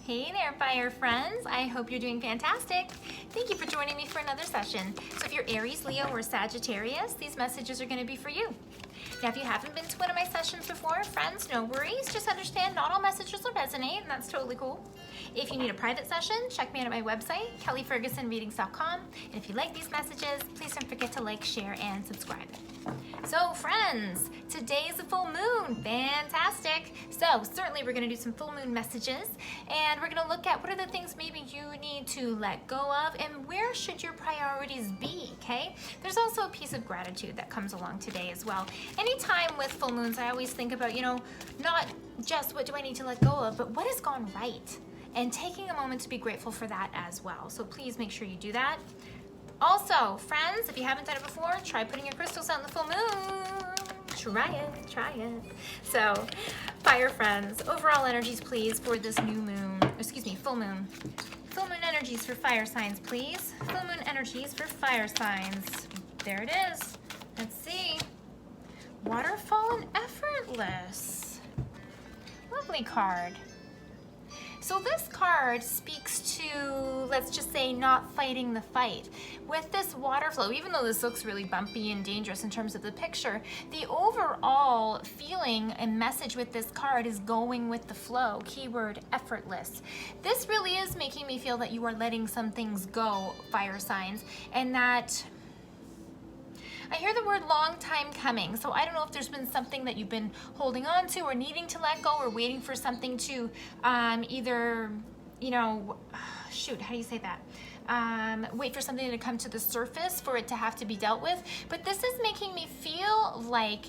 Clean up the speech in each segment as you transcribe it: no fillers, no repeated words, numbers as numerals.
Hey there, fire friends. I hope you're doing fantastic. Thank you for joining me for another session. So if you're Aries, Leo, or Sagittarius, these messages are going to be for you. Now, if you haven't been to one of my sessions before, friends, no worries. Just understand not all messages will resonate, and that's totally cool. If you need a private session, check me out at my website, kellyfergusonreadings.com. And if you like these messages, please don't forget to like, share, and subscribe. So friends, today is a full moon. Fantastic. So certainly we're going to do some full moon messages, and we're going to look at what are the things maybe you need to let go of and where should your priorities be, okay? There's also a piece of gratitude that comes along today as well. Anytime with full moons, I always think about, not just what do I need to let go of, but what has gone right, and taking a moment to be grateful for that as well. So please make sure you do that. Also, friends, if you haven't done it before, try putting your crystals out in the full moon. Try it. So, fire friends, overall energies, please, for this full moon. Full moon energies for fire signs, please. Full moon energies for fire signs. There it is. Let's see. Waterfall and effortless. Lovely card. So this card speaks to, let's just say, not fighting the fight. With this water flow, even though this looks really bumpy and dangerous in terms of the picture, the overall feeling and message with this card is going with the flow. Keyword effortless. This really is making me feel that you are letting some things go, fire signs, and that I hear the word long time coming. So I don't know if there's been something that you've been holding on to or needing to let go or waiting for something to either, how do you say that? Wait for something to come to the surface for it to have to be dealt with. But this is making me feel like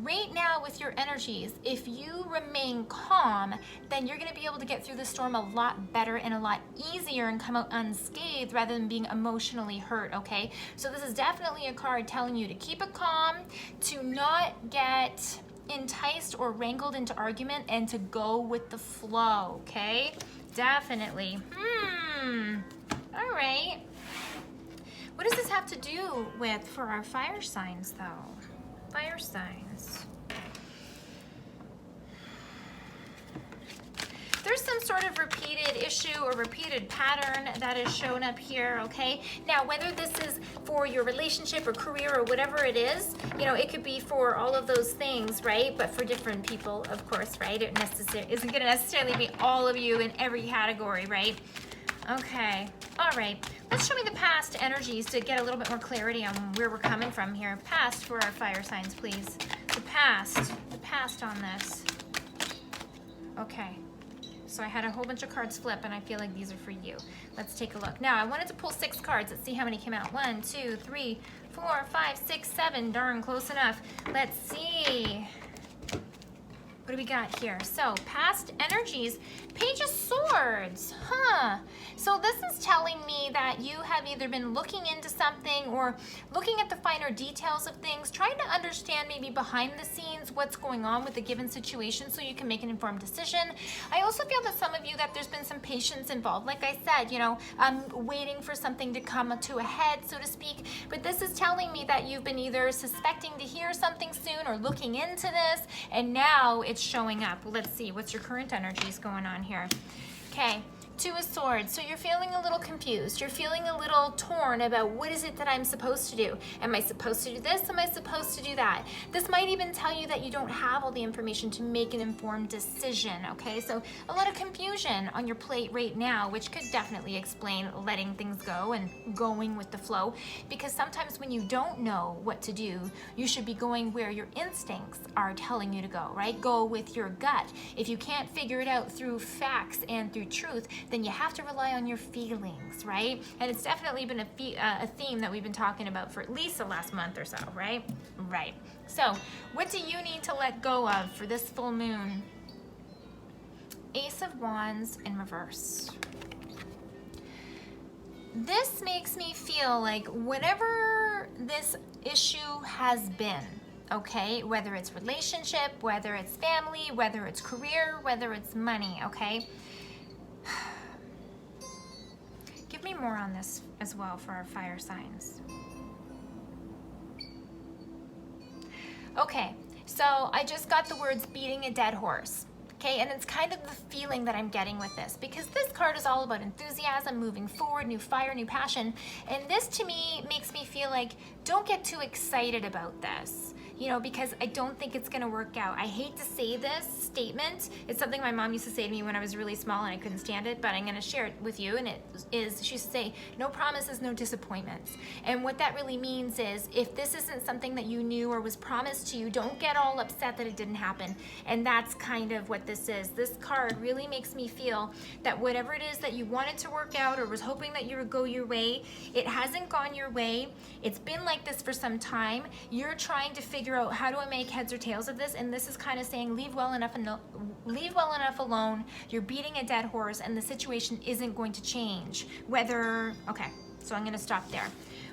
right now with your energies, if you remain calm, then you're going to be able to get through the storm a lot better and a lot easier and come out unscathed rather than being emotionally hurt, okay? So this is definitely a card telling you to keep it calm, to not get enticed or wrangled into argument, and to go with the flow, okay? Definitely. All right. What does this have to do with for our fire signs, though? Fire signs. There's some sort of repeated issue or repeated pattern that is shown up here, okay? Now, whether this is for your relationship or career or whatever it is, it could be for all of those things, right? But for different people, of course, right? It isn't going to necessarily be all of you in every category, right? Okay, all right. Let's show me the past energies to get a little bit more clarity on where we're coming from here. Past for our fire signs, please. The past on this. Okay, so I had a whole bunch of cards flip, and I feel like these are for you. Let's take a look. Now, I wanted to pull 6 cards. Let's see how many came out. 1, 2, 3, 4, 5, 6, 7. Darn, close enough. Let's see. What do we got here? So, past energies, Page of Swords, So this is telling me that you have either been looking into something or looking at the finer details of things, trying to understand maybe behind the scenes what's going on with a given situation so you can make an informed decision. I also feel that some of you, that there's been some patience involved. Like I said, waiting for something to come to a head, so to speak. But this is telling me that you've been either suspecting to hear something soon or looking into this, and now it's showing up. Let's see, what's your current energies going on here? Okay, 2 of Swords. So you're feeling a little confused. You're feeling a little torn about what is it that I'm supposed to do? Am I supposed to do this? Am I supposed to do that? This might even tell you that you don't have all the information to make an informed decision, okay? So a lot of confusion on your plate right now, which could definitely explain letting things go and going with the flow, because sometimes when you don't know what to do, you should be going where your instincts are telling you to go, right? Go with your gut. If you can't figure it out through facts and through truth, then you have to rely on your feelings, right? And it's definitely been a theme that we've been talking about for at least the last month or so, right? Right. So what do you need to let go of for this full moon? Ace of Wands in reverse. This makes me feel like whatever this issue has been, okay, whether it's relationship, whether it's family, whether it's career, whether it's money, okay? Give me more on this as well for our fire signs. Okay, so I just got the words beating a dead horse. Okay, and it's kind of the feeling that I'm getting with this, because this card is all about enthusiasm, moving forward, new fire, new passion. And this to me makes me feel like, don't get too excited about this, you know, because I don't think it's gonna work out. I hate to say this statement. It's something my mom used to say to me when I was really small and I couldn't stand it, but I'm gonna share it with you. And it is, she used to say, no promises, no disappointments. And what that really means is, if this isn't something that you knew or was promised to you, don't get all upset that it didn't happen. And that's kind of what this is. This card really makes me feel that whatever it is that you wanted to work out or was hoping that you would go your way, it hasn't gone your way. It's been like this for some time. You're trying to figure out, how do I make heads or tails of this? And this is kind of saying, leave well enough alone. You're beating a dead horse and the situation isn't going to change. Okay, so I'm going to stop there.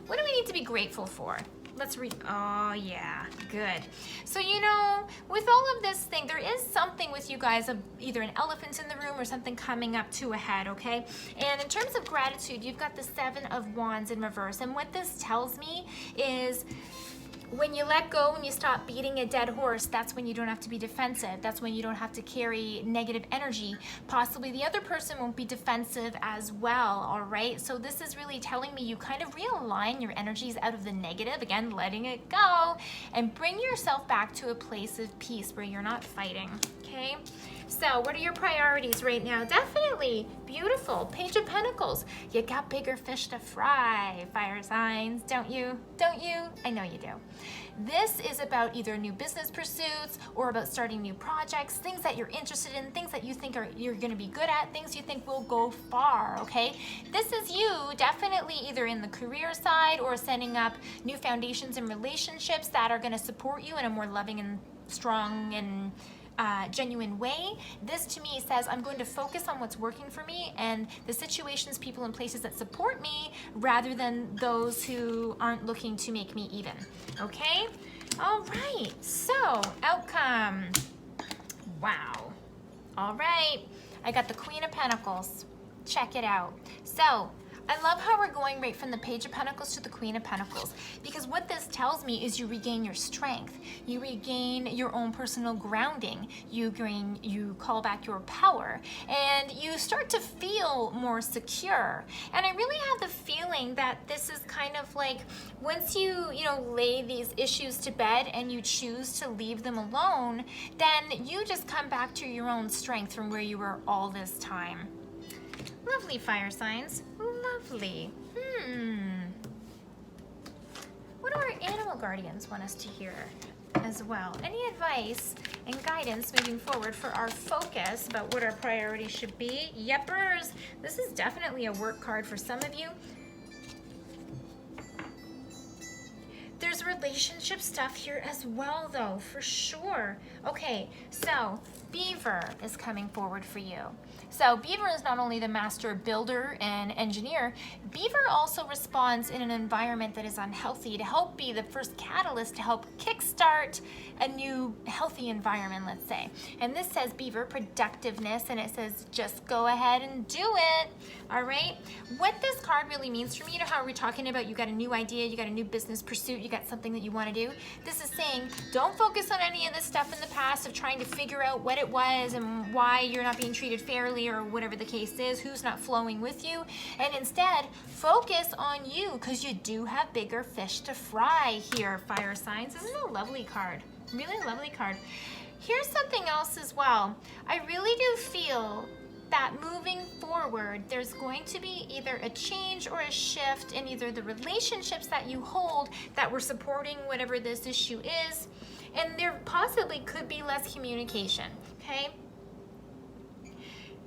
What do we need to be grateful for? Let's read. Oh yeah, good. So, you know, with all of this thing, there is something with you guys of either an elephant in the room or something coming up to a head, okay? And in terms of gratitude, you've got the 7 of Wands in reverse. And what this tells me is, when you let go, when you stop beating a dead horse, that's when you don't have to be defensive. That's when you don't have to carry negative energy. Possibly the other person won't be defensive as well, all right? So this is really telling me you kind of realign your energies out of the negative, again, letting it go, and bring yourself back to a place of peace where you're not fighting, okay? So what are your priorities right now? Definitely beautiful. Page of Pentacles. You got bigger fish to fry, fire signs, don't you? Don't you? I know you do. This is about either new business pursuits or about starting new projects, things that you're interested in, things that you think you're going to be good at, things you think will go far, okay? This is you definitely either in the career side or setting up new foundations and relationships that are going to support you in a more loving and strong and genuine way. This to me says, I'm going to focus on what's working for me and the situations, people, and places that support me rather than those who aren't looking to make me even. Okay? All right. So, outcome. Wow. All right. I got the Queen of Pentacles. Check it out. So, I love how we're going right from the Page of Pentacles to the Queen of Pentacles, because what this tells me is you regain your strength, you regain your own personal grounding, you call back your power, and you start to feel more secure. And I really have the feeling that this is kind of like, once you lay these issues to bed and you choose to leave them alone, then you just come back to your own strength from where you were all this time. Lovely, fire signs. Lovely. What do our animal guardians want us to hear as well? Any advice and guidance moving forward for our focus about what our priorities should be? Yepers. This is definitely a work card for some of you. There's relationship stuff here as well, though, for sure. Okay, so Beaver is coming forward for you. So Beaver is not only the master builder and engineer, Beaver also responds in an environment that is unhealthy to help be the first catalyst to help kickstart a new healthy environment, let's say. And this says Beaver, productiveness, and it says just go ahead and do it, all right? What this card really means for me, how we're talking about you got a new idea, you got a new business pursuit, you got something that you want to do. This is saying don't focus on any of this stuff in the past of trying to figure out what it was and why you're not being treated fairly or whatever the case is, who's not flowing with you, and instead focus on you, because you do have bigger fish to fry here, fire signs. This is a lovely card, really lovely card. Here's something else as well. I really do feel that moving forward, there's going to be either a change or a shift in either the relationships that you hold that were supporting whatever this issue is, and there possibly could be less communication, okay?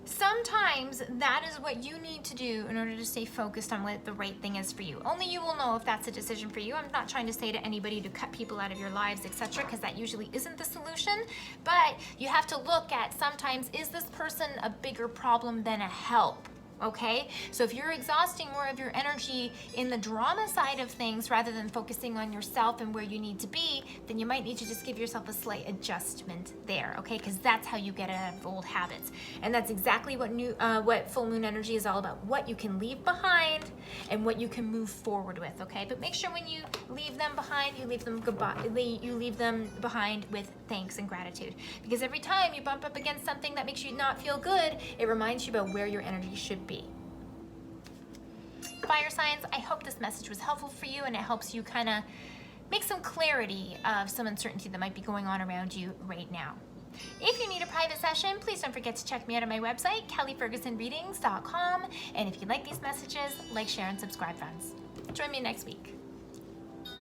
Sometimes that is what you need to do in order to stay focused on what the right thing is for you. Only you will know if that's a decision for you. I'm not trying to say to anybody to cut people out of your lives, etc., because that usually isn't the solution. But you have to look at sometimes, is this person a bigger problem than a help? Okay, so if you're exhausting more of your energy in the drama side of things rather than focusing on yourself and where you need to be, then you might need to just give yourself a slight adjustment there, okay? Because that's how you get out of old habits. And that's exactly what full moon energy is all about. What you can leave behind and what you can move forward with, okay? But make sure when you leave them behind, you leave them behind with thanks and gratitude. Because every time you bump up against something that makes you not feel good, it reminds you about where your energy should be. Fire signs, I hope this message was helpful for you and it helps you kind of make some clarity of some uncertainty that might be going on around you right now. If you need a private session, please don't forget to check me out on my website, kellyfergusonreadings.com. And if you like these messages, like, share, and subscribe, friends. Join me next week.